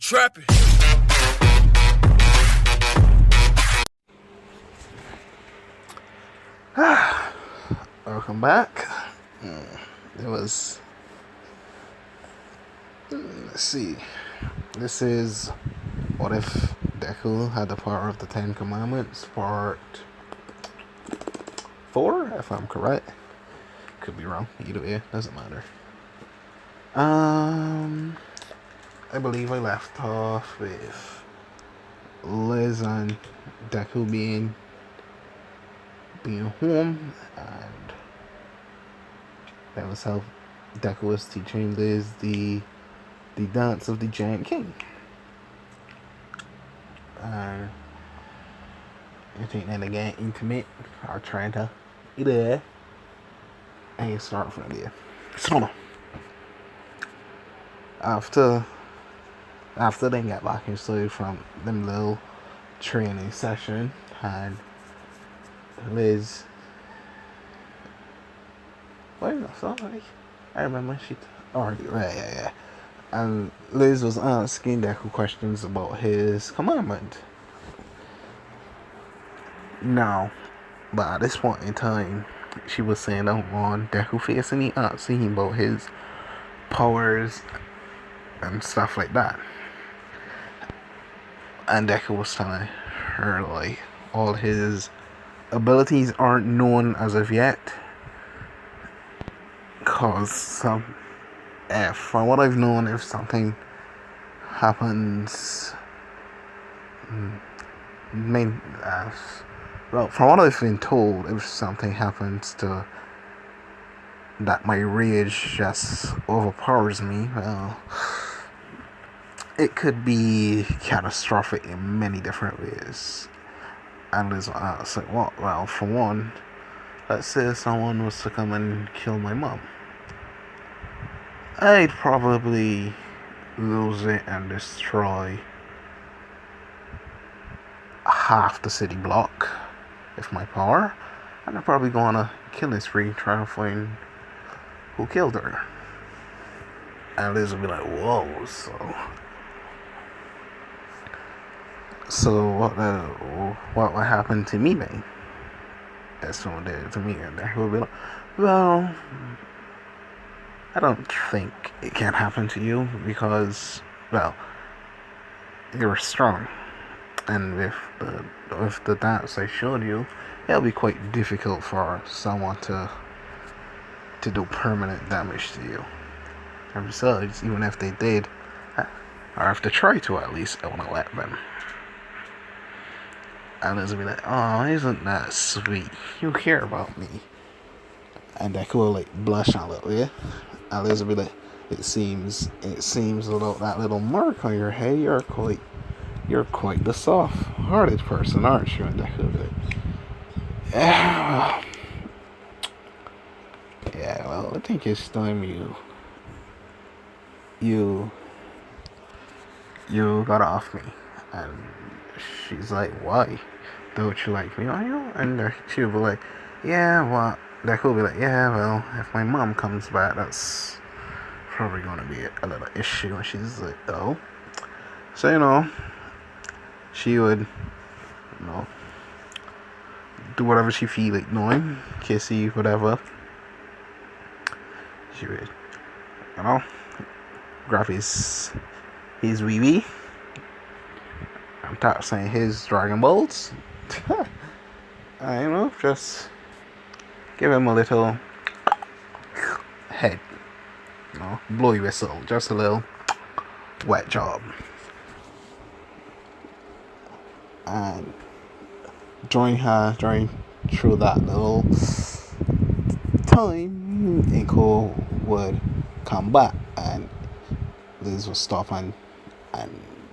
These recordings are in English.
trapping. Welcome back. It was. Let's see. This is What If Deku Had the Power of the Ten Commandments, part 4, if I'm correct. Could be wrong. Either way, doesn't matter. I believe I left off with Liz and Deku being home, and that was how Deku was teaching Liz the dance of the Giant King. And I think then they get intimate or trying to either and you start from there. So after they got back inside from them little training session, and Liz, wait, no, sorry, I remember she. Yeah. And Liz was asking Deku questions about his commandment. Now, but at this point in time, she was saying, I don't want Deku facing me, asking him about his powers and stuff like that. And Deku was telling her, like, all his abilities aren't known as of yet. Cause from what I've known, if something happens, from what I've been told, if something happens to that my rage just overpowers me, well, it could be catastrophic in many different ways. And Liz was like, well, for one, let's say someone was to come and kill my mom. I'd probably lose it and destroy half the city block with my power, and I'm probably going on a killing spree trying to find who killed her. And Liz will be like, whoa, so what would happen to me then? That's someone did to me, and they will be like, well, I don't think it can happen to you because, well, you're strong, and with the dance I showed you, it'll be quite difficult for someone to do permanent damage to you. And besides, even if they did, or if they try to at least, I want to let them. And Liz will be like, oh, isn't that sweet? You care about me. And Deku will like blush a little, yeah? And Liz will be like, it seems without that little mark on your head, you're quite the soft-hearted person, aren't you? And Deku will be like, yeah, well, I think it's time you got off me. And she's like, why? Don't you like me? I know. And she'll be like, yeah, well, Deku will be like, yeah, well, if my mom comes back, that's probably going to be a little issue. And she's like, oh. So, she would, do whatever she feel like doing, kissy, whatever. She would, grab his wee-wee. I'm tired of saying his Dragon Balls. Just give him a little head, blowy whistle, just a little wet job. And during through that little time, Inko would come back, and Liz would stop and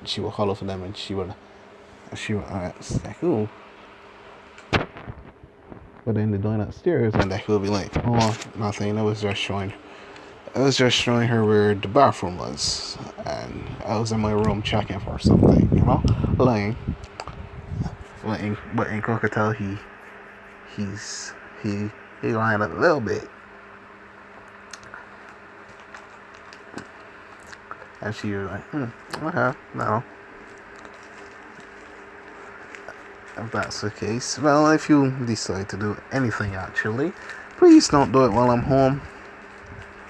she would holler for them, and she would like, ooh. But then they're going upstairs, and Deku would be like, oh, nothing, I was just showing her where the bathroom was, and I was in my room checking for something, lying. But Inko could tell he lying a little bit. And she was like, okay, no. If that's the case, well, if you decide to do anything actually, please don't do it while I'm home.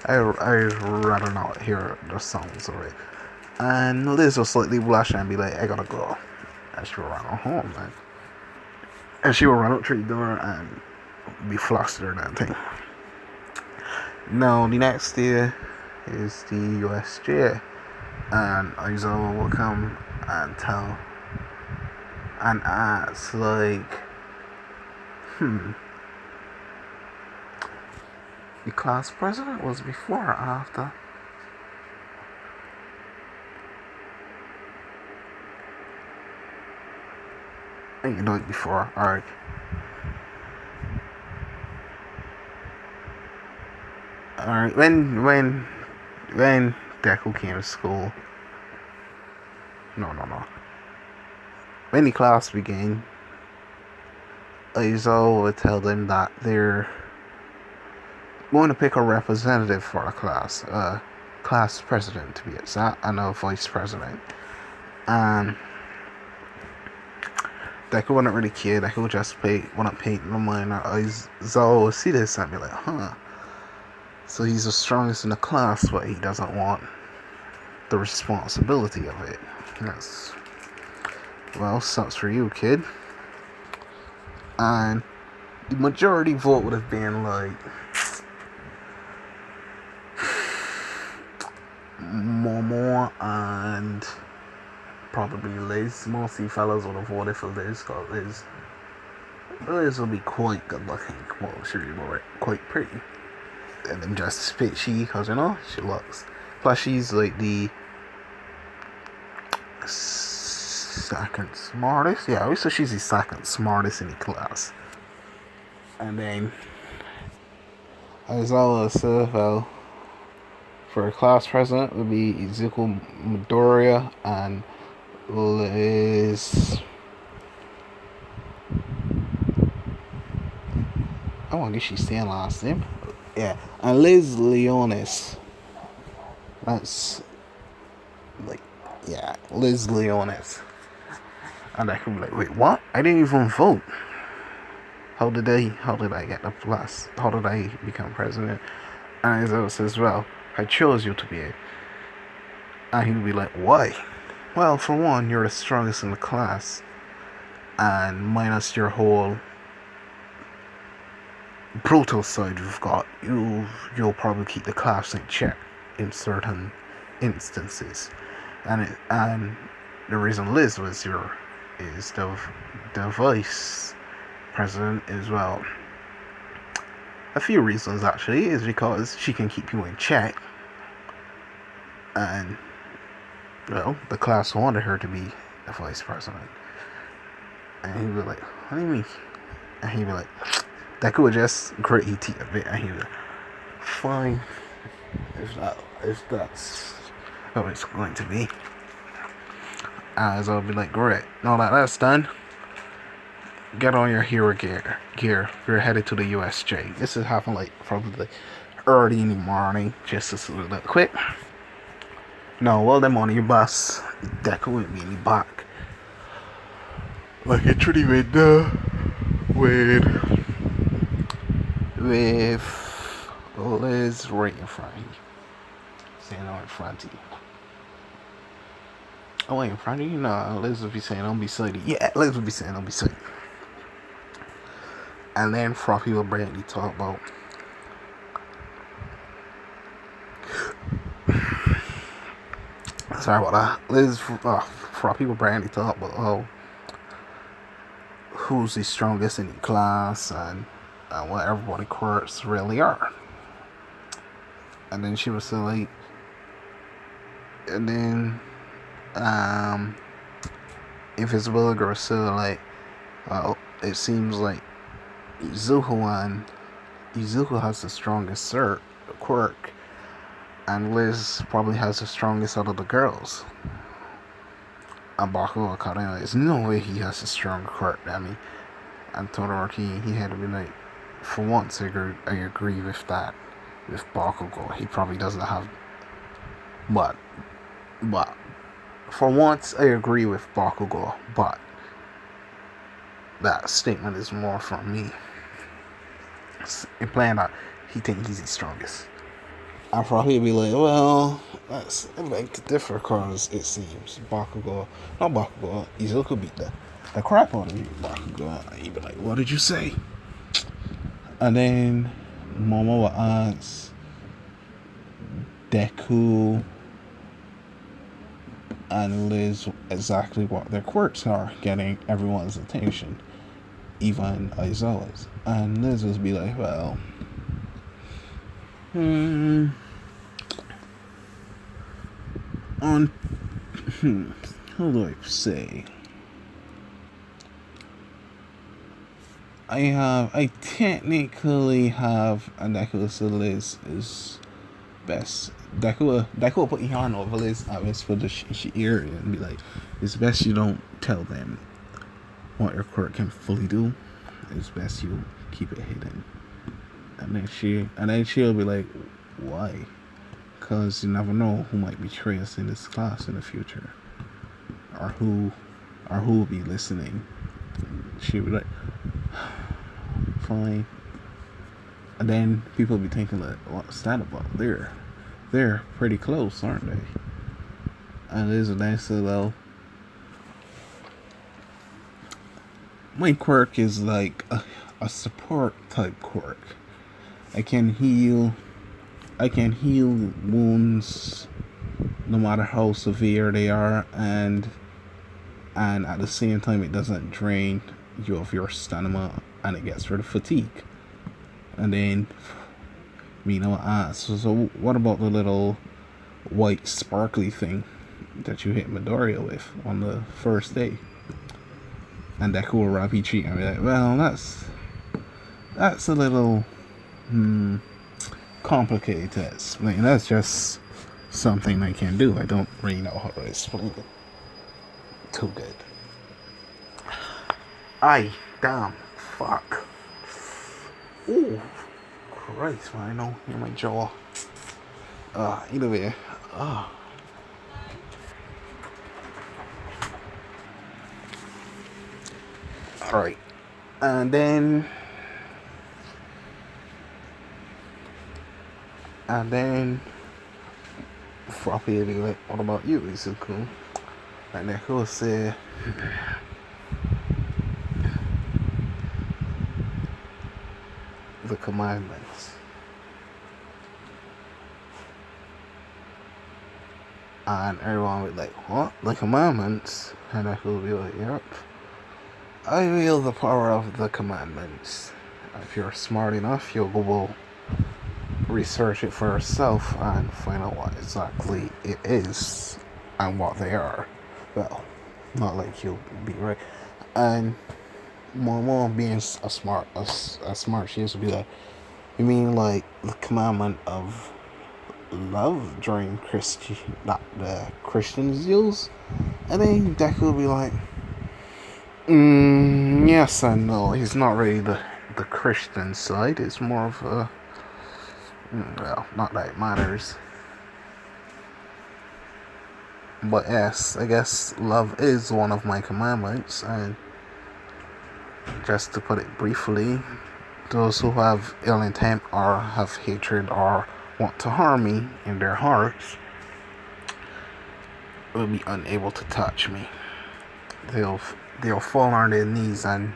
I'd rather not hear the sounds of it. And Liz will slightly blush and be like, I gotta go. And she will run home, man. And she will run up to the door and be flustered and thing. Now, the next day is the USJ. And Isaiah will come and tell and ask, like, the class president was before or after? I think you know it before, alright. Alright, when Deku came to school, no. When the class began, Aizo would tell them that they're going to pick a representative for the class, class president to be exact, and a vice president. And Deku wouldn't really care. Deku would just wouldn't pay no mind. Aizo would see this and be like, huh. So he's the strongest in the class, but he doesn't want the responsibility of it. Yes. Well, sucks for you, kid. And the majority vote would have been like Momo and probably Liz. Mostly fellas would have voted for Liz, because Liz will be quite good looking. Well, she'll be quite pretty. And then just pitchy, because, you know, she looks. Plus, she's like the second smartest. Yeah, so she's the second smartest in the class. And then, as always, well, for class president would be Izuku Midoriya and Liz. Oh, I guess she's saying last name. Yeah, and Liz Leonis. That's like, yeah, Liz Leonis. And I could be like, wait, what? I didn't even vote. How did I get the plus? How did I become president? And Izo says, well, I chose you to be it. And he'd be like, why? Well, for one, you're the strongest in the class. And minus your whole brutal side you've got, you'll probably keep the class in check in certain instances. And the reason Liz was is the vice president as well. A few reasons actually is because she can keep you in check, and well, the class wanted her to be the vice president. And he'd be like, what do you mean? And he'd be like, that could just grit his teeth a bit, and he'd be like, fine, if that's how it's going to be. As I'll be like, great, now that that's done, get on your hero gear. You're headed to the USJ. This is happening like probably early in the morning, just to sort of quick. No, while them on your bus, Deku won't be in the back. Like a truly with Liz right in front of you. Saying I'm in front of you. Oh, wait, in front of you? No, Liz would be saying don't be silly. Yeah, Liz would be saying don't be silly. And then Froppy will brandy talk about sorry about that. Froppy will brandy talk about who's the strongest in the class and what everybody quirks really are. And then she was so like, and then Invisible Girl said like, well, it seems like Izuku has the strongest quirk, and Liz probably has the strongest out of the girls. And Bakugo will cut in, there's no way he has a stronger quirk than me. And Todoroki, he had to be like, for once I agree with that. With Bakugo, he probably doesn't have, what, But for once, I agree with Bakugo, but that statement is more from me. Implying that he thinks he's the strongest. I probably be like, well, that's like to differ because it seems Bakugo, not Bakugo, Izuku beat the crap out of you, Bakugo. And he'd be like, what did you say? And then Momo will ask Deku and Liz exactly what their quirks are, getting everyone's attention, even Aizawa's. And Liz will be like, well, on, how do I say? I technically have a Deku, so Liz is best. Deku will put your hand over Liz for the ear and be like, it's best you don't tell them what your quirk can fully do. It's best you keep it hidden. And then she'll be like, why? Because you never know who might betray us in this class in the future, or who will be listening. She'll be like, fine. And then people be thinking like, what's that about? They're pretty close, aren't they? And there's a nice little. My quirk is like a support type quirk. I can heal wounds no matter how severe they are, and at the same time it doesn't drain you of your stamina, and it gets rid of fatigue. And then so what about the little white sparkly thing that you hit Midoriya with on the first day? And Deku will wrap each cheek and be like, well, that's a little complicated to explain. That's just something I can do. I don't really know how to explain it too good. Aye, damn, fuck. Ooh, Christ, man, I know, in my jaw. Either way, Alright, and then Froppy will be like, what about you, Izuku? And then he'll say, the commandments. And everyone will be like, what? The commandments? And then he'll be like, yep. I wield the power of the commandments. If you're smart enough, you'll go research it for yourself and find out what exactly it is and what they are. Well, not like you'll be right. And Momo being a smart she used to be like, you mean like the commandment of love during the Christians use? And then Deku will be like, yes and no. He's not really the Christian side. It's more of a, well, not that it matters. But yes, I guess love is one of my commandments. And just to put it briefly, those who have ill intent or have hatred or want to harm me in their hearts will be unable to touch me. They'll fall on their knees, and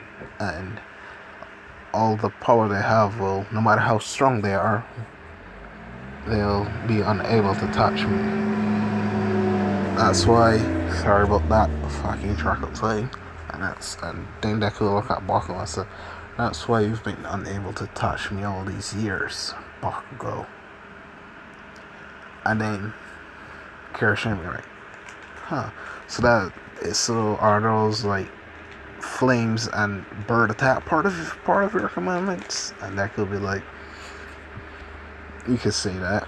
all the power they have will, no matter how strong they are, they'll be unable to touch me. That's why, sorry about that fucking truck outside. And then Deku will look at Bakugo and say, that's why you've been unable to touch me all these years, Bakugo. And then Kirishima will be like, so are those like flames and bird attack part of your commandments? And that could be like, you could say that.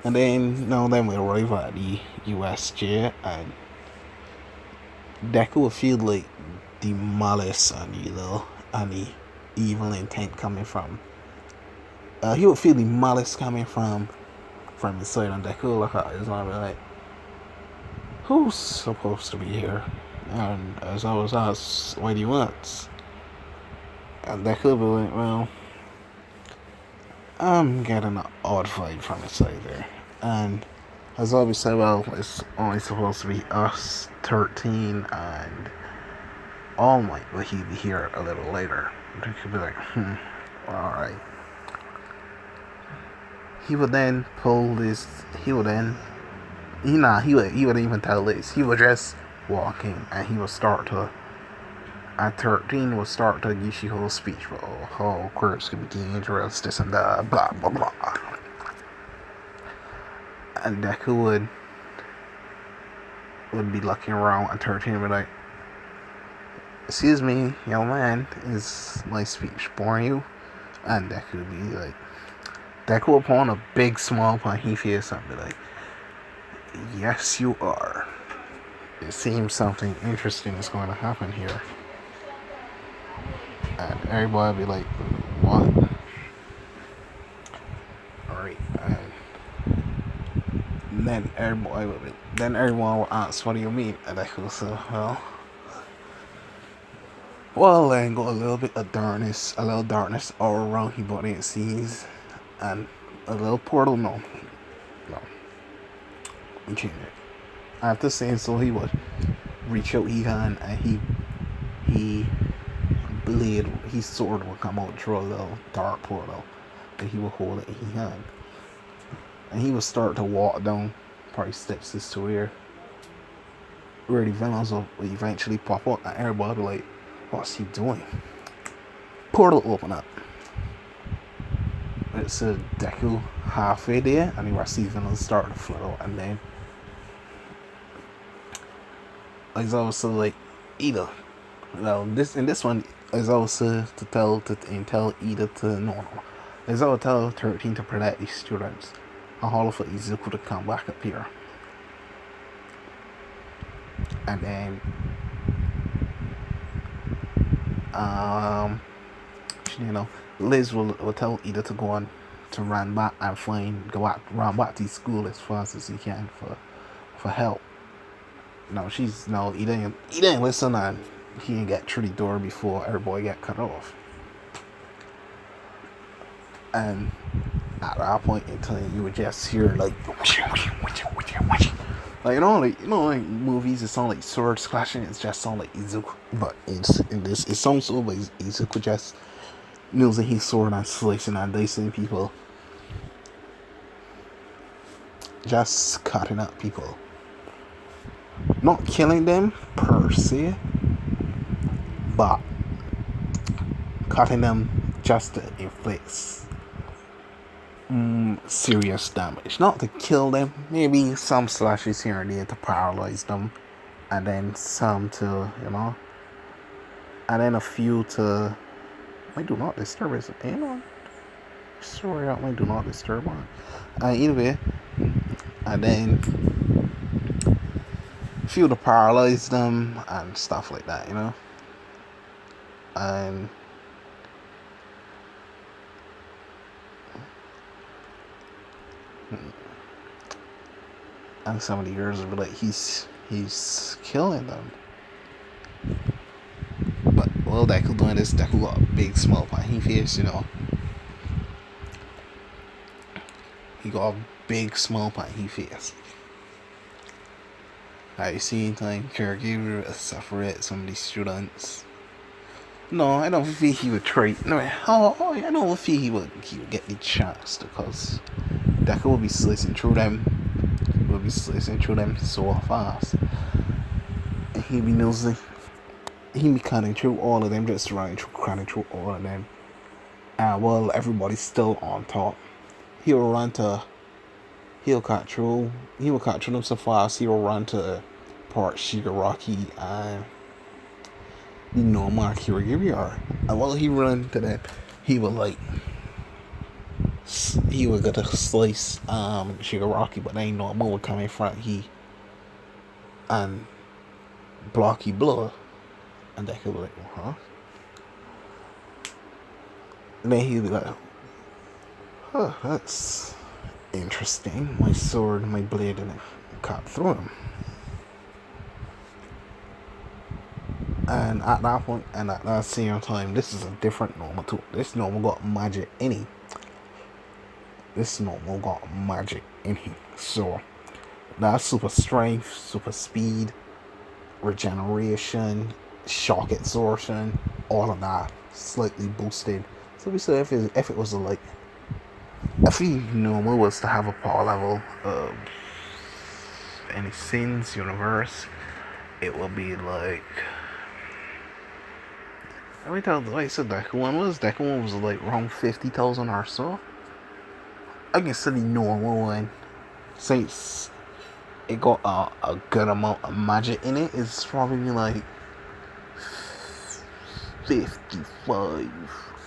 And then we arrive at the USJ, and Deku will feel like the malice and the evil intent coming from. He will feel the malice coming from from his side, and Deku look at his and be like, who's supposed to be here? And as I was asked, what do you want? And Deku be like, well, I'm getting an odd vibe from his side there. And as always said, well, it's only supposed to be us 13 and All Might, but he'd be here a little later. He could be like, alright. He would then pull this, he wouldn't even tell this. He would just walking and he would start to, at 13, would start to give you whole speech for how Quirks could be dangerous, this and that, blah, blah, blah. And Deku would be looking around at 13 and be like, excuse me, young man, is my speech boring you? And Deku would be like, Deku would put on a big smile upon his face and be like, yes you are. It seems something interesting is going to happen here. And everybody would be like, what? Alright, and then everyone will ask, what do you mean? And I will say, well, then go a little darkness all around his body it seems, and a little portal, no, we change it. After saying so, he would reach out his hand, and his sword would come out through a little dark portal, and he would hold it in his hand. And he would start to walk down probably steps this to where the villains will eventually pop up, and everybody will be like, what's he doing? Portal open up. It's a Deku halfway there, and you see villains start to flood out, and then it's also like Ida. Well, this one is also to tell Ida to no. It's also tell 13 to protect these students. And all for Izuku to come back up here. And then Liz will tell Ida to go on to run back and run back to school as fast as he can for help. He didn't listen, and he didn't get through the door before everybody got cut off. And at that point in time, you would just hear like movies, it sound like swords clashing. It just sound like Izuku, but in this, it sounds so like Izuku just using his sword and slicing and dicing people, just cutting up people, not killing them per se, but cutting them just to inflict serious damage, not to kill them. Maybe some slashes here and there to paralyze them, and then some to and then a few to do not disturb. Is it sorry, I do not disturb on. Either way, and then a few to paralyze them and stuff like that, and some of the girls will be like, he's killing them. But while Deku doing this, Deku got a big smile on his face, He got a big smile on his face. I see like caregiver separate some of these students. No, I don't think he would try. No, I don't think he would get the chance, because Deku will be slicing through them. So fast. And he'd be cutting through all of them, just cutting through all of them. And while everybody's still on top, he'll cut through them so fast, he'll run to part Shigaraki and the normal Kirigiri are. And while he run to that, he would get to slice Shigaraki, but ain't no more come in front and block he blow, and they could be like, huh? And then he'd be like, huh, that's interesting. My sword, my blade, and it cut through him. And at that point, and at that same time, this is a different normal too. This normal got magic in it. This normal got magic in it. So that's super strength, super speed, regeneration, shock absorption, all of that slightly boosted. So we say if it was like if he normal was to have a power level of any sins universe, it will be like every time like I said Deku one was like around 50,000 or so. I can see the normal one since it got a good amount of magic in it. It's probably like 55.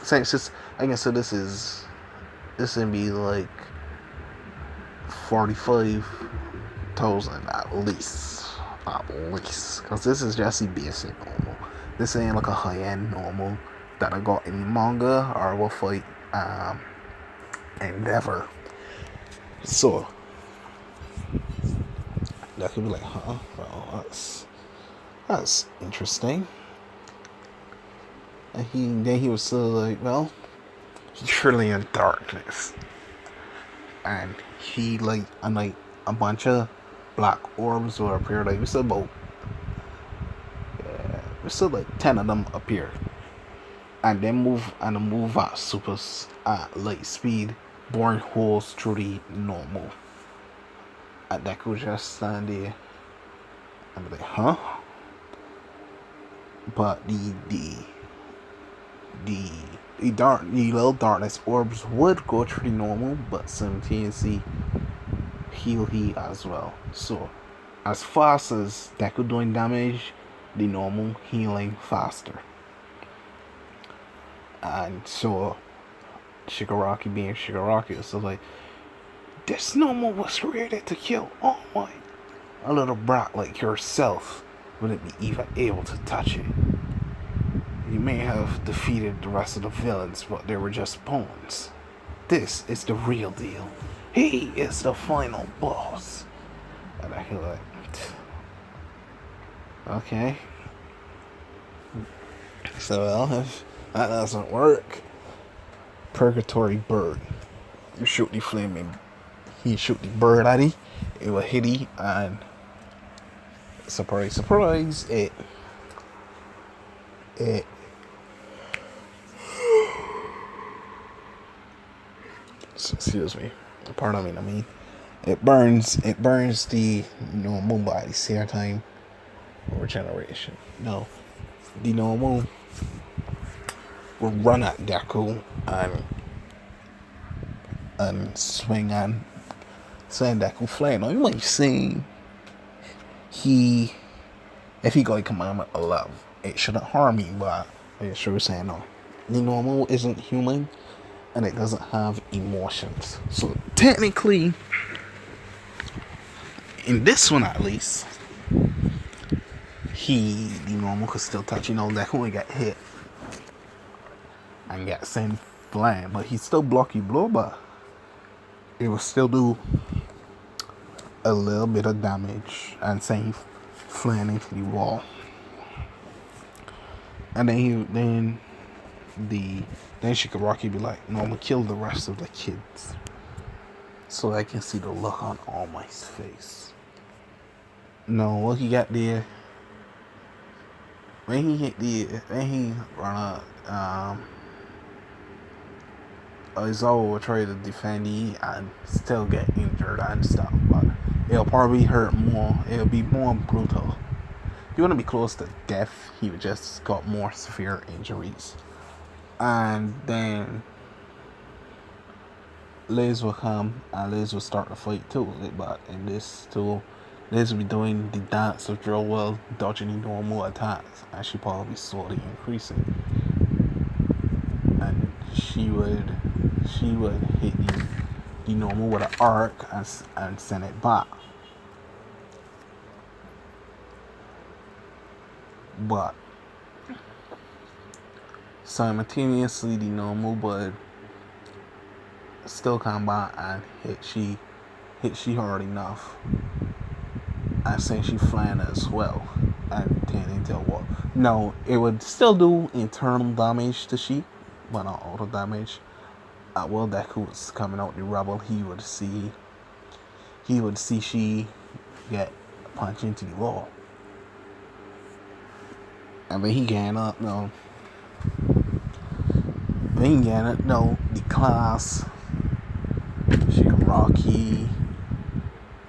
Since it's I can say this would be like 45,000 at least, because this is just the basic normal. This ain't like a high end normal that I got in manga or will fight Endeavor. So that could be like, huh? Well, that's interesting. And he was still like, well, he's surely in darkness, and he like a bunch of black orbs will appear. Like we said about, we said like 10 of them appear, and they move at super light speed, boring holes through the normal. And that could just stand there and be like, huh? But the little darkness orbs would go through the normal, but simultaneously heal he as well. So as fast as Deku doing damage, the normal healing faster. And so Shigaraki being Shigaraki, so like this normal was created to kill all my a little brat like yourself wouldn't be even able to touch it. You may have defeated the rest of the villains, but they were just pawns. This is the real deal. He is the final boss. And I feel like, okay. So, well, if that doesn't work, Purgatory Bird. You shoot the flaming. He shoot the bird at it. It will hit it, and surprise, surprise, it excuse me, pardon me. I mean, it burns the normal by the same time regeneration. No, the normal will run at Deku and swing Deku flame. Now you might say if he got a commandment of love, it shouldn't harm me, but I sure saying no. The normal isn't human, and it doesn't have emotions. So technically, in this one at least, the normal could still touch. That only got hit and got sent flying, but he still block you blow, but it will still do a little bit of damage and send flying into the wall. And then Shigaraki be like, no, I'm gonna kill the rest of the kids. So I can see the look on All Might's face. No, what he got there, when he run out, Izawa will try to defend you and still get injured and stuff, but it'll probably hurt more. It'll be more brutal. If you want to be close to death, he would just got more severe injuries. And then Liz will come and Liz will start the fight too. But in this too, Liz will be doing the dance of drill while dodging the normal attacks, and she probably slowly increasing. And she would hit the normal with an arc and send it back. But simultaneously, the normal would still come by and hit she hard enough and send she flying as well and turn into a wall. No, it would still do internal damage to she, but not auto damage. While Deku was coming out the rubble, he would see she get punched into the wall. And when he get up, no. When he get up, no, the class, Shigaraki,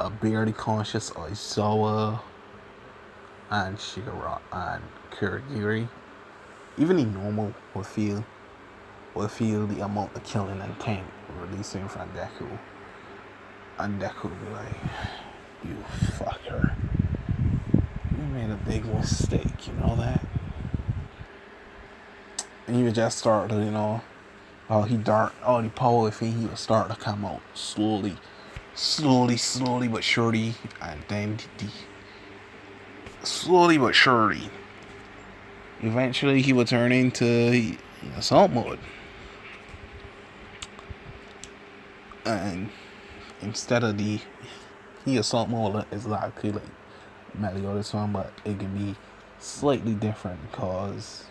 a barely conscious Aizawa, and Shigaraki and Kurogiri, even the normal would feel the amount of killing intent releasing from Deku. And Deku would be like, you fucker. You made a big mistake, you know that? And he would just start to, all the power within he would start to come out slowly but surely, and then slowly but surely, eventually he would turn into assault mode. And instead of the assault mode is exactly like Meliodas one, but it can be slightly different because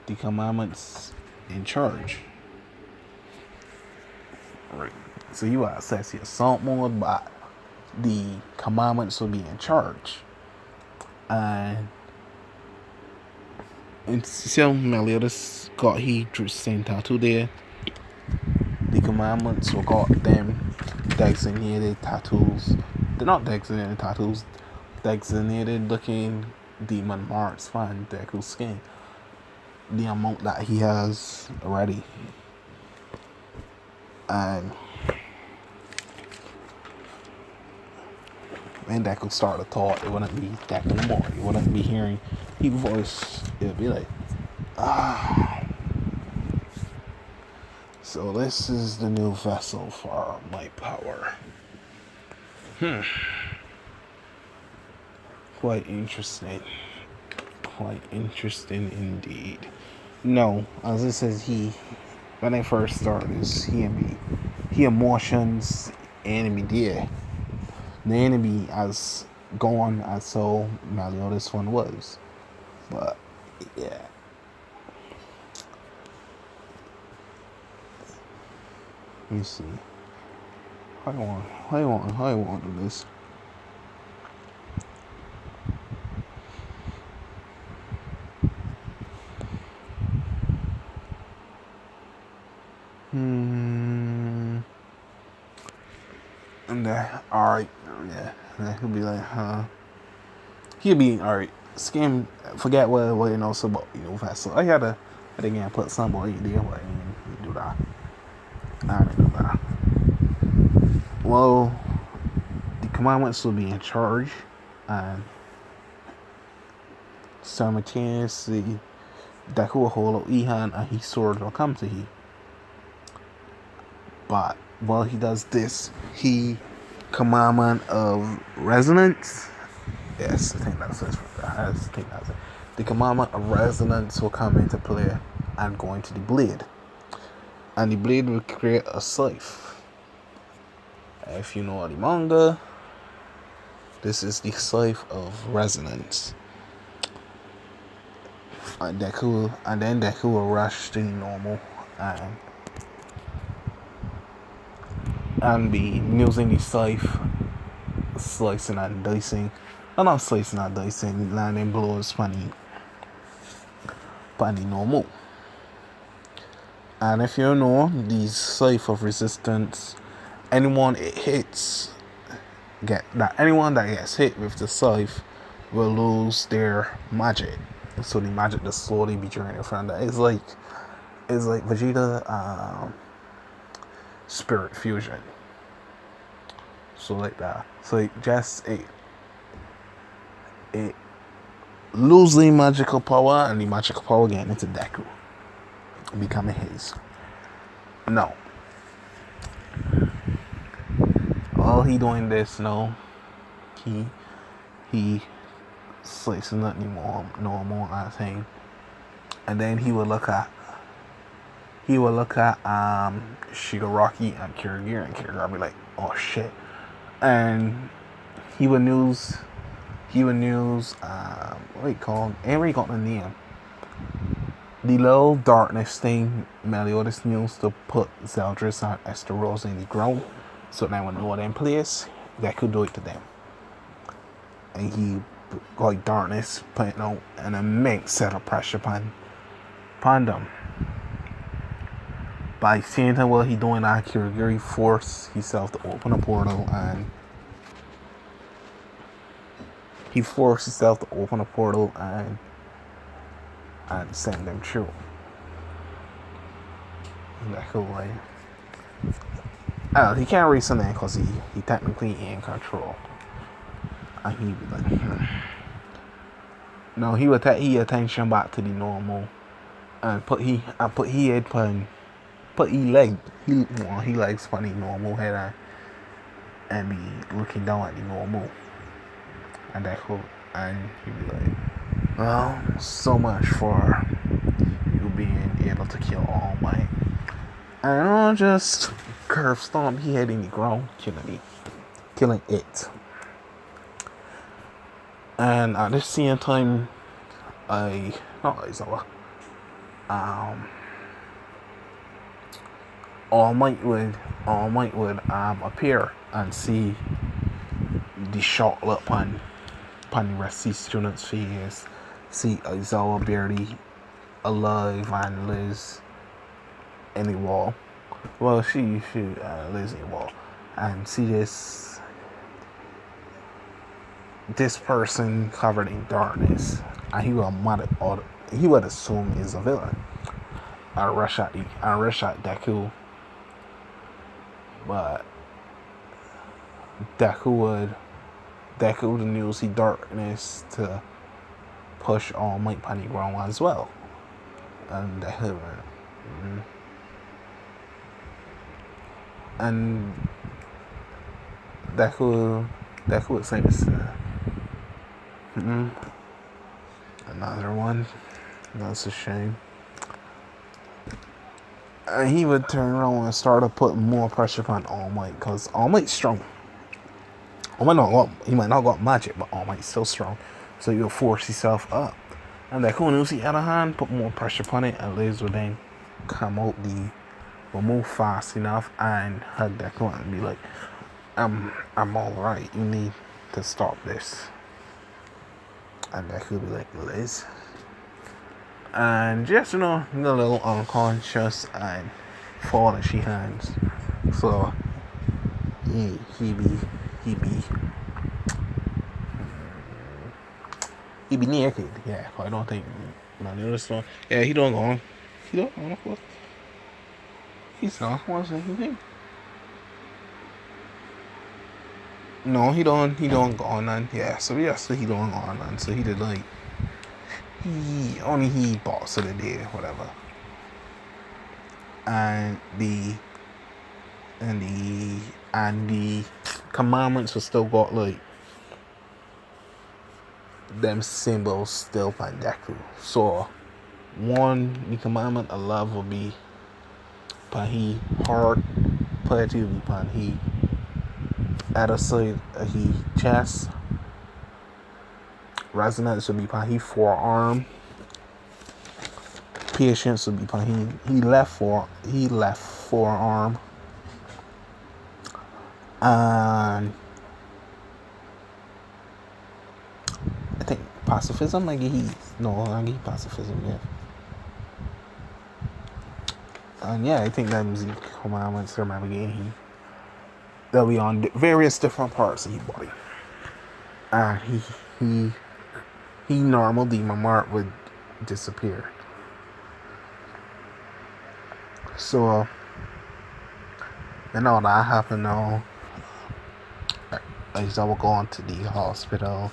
the commandments in charge. Right. So you access the assault mode, but the commandments will be in charge. And so Meliodas got he same tattoo there. The commandments will got them designated tattoos. They're not designated tattoos. Designated looking demon marks find Deku's skin. The amount that he has already. And when Deku started to talk, it wouldn't be Deku anymore. You wouldn't be hearing his voice. It would be like, ah. So this is the new vessel for my power. Quite interesting. Quite interesting indeed. No, as it says, when I first started, he emotions enemy there. The enemy as gone as so Meliodas one was. But yeah. Let me see. How I want to do this. And alright, yeah. He'll be like, huh? He'll be alright. Skim, forget what he knows about vessel. I had to again put some more in there, but I didn't do that. I didn't do that. Well, the commandments will be in charge, and simultaneously, Deku will hold Ihan, and his sword will come to he. But while he does this, he commandment of resonance. Yes, I think that's it. The commandment of resonance will come into play and go into the blade. And the blade will create a scythe. If you know the manga, this is the scythe of resonance. And then Deku will rush to the normal and be using the scythe, slicing and dicing. I'm not slicing and dicing, landing blows funny normal. And if you know the scythe of resistance, anyone that gets hit with the scythe will lose their magic. So the magic just slowly be draining from that. It's like Vegeta spirit fusion. So like that. So it just it losing magical power and the magical power getting into Deku. Becoming his. No. While he doing this, no. He slicing nothing more normal, I think. And then he would look at he would look at Shigaraki and Kirigiri, and Kirigiri would be like, "Oh shit," and he would what do you call it? Ain't got the name. The little darkness thing Meliodas used to put Zeldris and Esteros in the ground, so that when no one in place, they could do it to them. And he like darkness putting out an immense set of pressure upon them. By seeing what he doing on Kirigiri forced himself to open a portal, and send them through. Deku like, he can't reach something because he technically in control. And he be like, no, he would take his attention back to the normal, and put he head put he legs on the normal head, and be looking down at the normal, and Deku, and he be like, well, so much for you being able to kill All Might. And I'll just curve stomp he head in the ground, killing it. And at the same time, All Might would appear and see the shock look on the rest of the students' face. See Aizawa barely alive and Liz in the wall. Well, she Liz in the wall, and see this person covered in darkness, and he would assume is a villain. I rush at Deku, but Deku would use the darkness to push All Might on the ground as well, and Deku would say this. Another one. That's a shame. And he would turn around and start to put more pressure on All Might, because All Might's strong. He might not got magic, but All Might's still strong. So you'll force yourself up. And Deku on the other hand, put more pressure upon it, and Liz would then will move fast enough and hug Deku and be like, I'm alright, you need to stop this. And Deku would be like, Liz. And just, a little unconscious and fall in she hands. So he be naked, yeah. I don't think yeah, he don't go on. He's not what's anything. No, he don't go on none. Yeah, so he don't go on none. So he did like he boss of the day, whatever. And the commandments will still got like them symbols still by Deku. So the commandment of love will be Pahi heart, piety will be Pahi other side of he chest, resonance will be Pahi forearm, patience will be Pahi he left forearm, and I think pacifism, pacifism, yeah. And yeah, I think that was the commandments or again. They'll be on various different parts of your body. And he normal demon mark would disappear. So then all that happened now. I will go on to the hospital,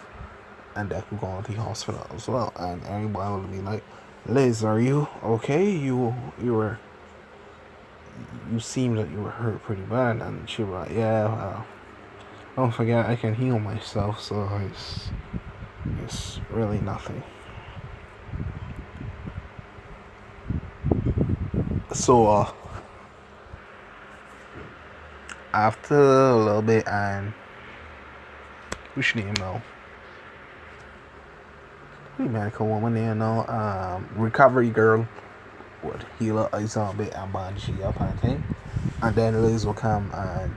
and Deku go on to the hospital as well, and everybody will be like, Liz, are you okay? You seemed like you were hurt pretty bad. And she was like, yeah, well, don't forget I can heal myself, so it's really nothing. So after a little bit, and we should name now. We medical woman there now. Recovery girl would heal her eyes a bit and bandage she up and thing. And then Liz will come and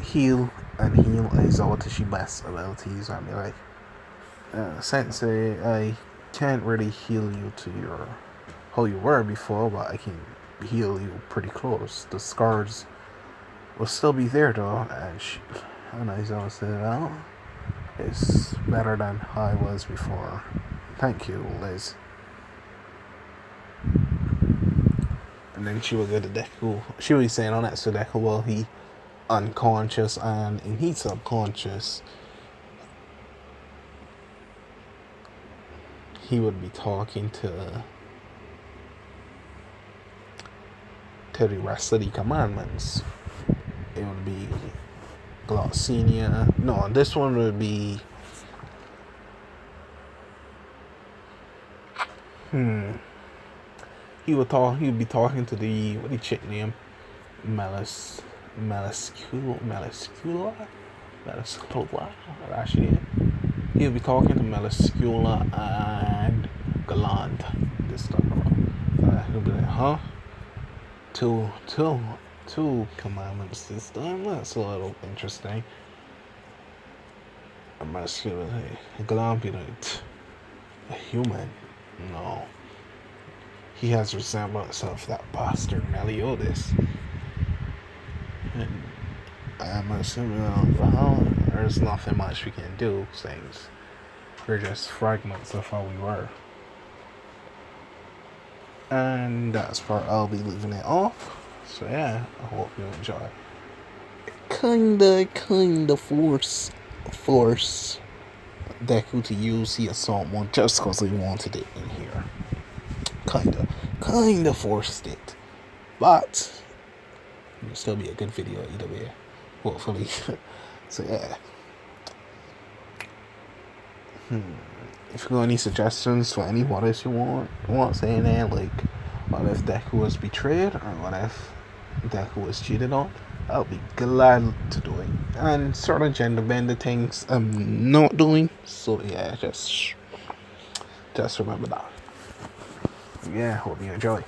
heal eyes out to she best abilities and be like, Sensei, I can't really heal you to your how you were before, but I can heal you pretty close. The scars will still be there though, and Aizawa said, well, it's better than how I was before. Thank you, Liz. And then she will go to Deku. She will be saying on that, so Deku, well, he unconscious, and in his subconscious, he would be talking to the rest of the commandments. It would be Glossinia. No, this one would be He would be talking to the what the chick name? Meliscula. Actually, he would be talking to Meliscula and Galand. This stuff around. He'll be like, huh? Two commandments this time. That's a little interesting. Meliscula, hey, Galand be like, a human? No. He has resemblance of that bastard Meliodas. And I'm assuming, well, there's nothing much we can do, since we're just fragments of how we were. And that's where I'll be leaving it off. So yeah, I hope you enjoy. Kinda force Deku to use the assault mode just because he wanted it in here. Kinda forced it, but it'll still be a good video either way, hopefully. So yeah. If you got any suggestions for any what if you want saying there, like what if Deku was betrayed, or what if Deku was cheated on, I'll be glad to do it. And certain gender bender things I'm not doing. So yeah, just remember that. Yeah, hope you enjoy.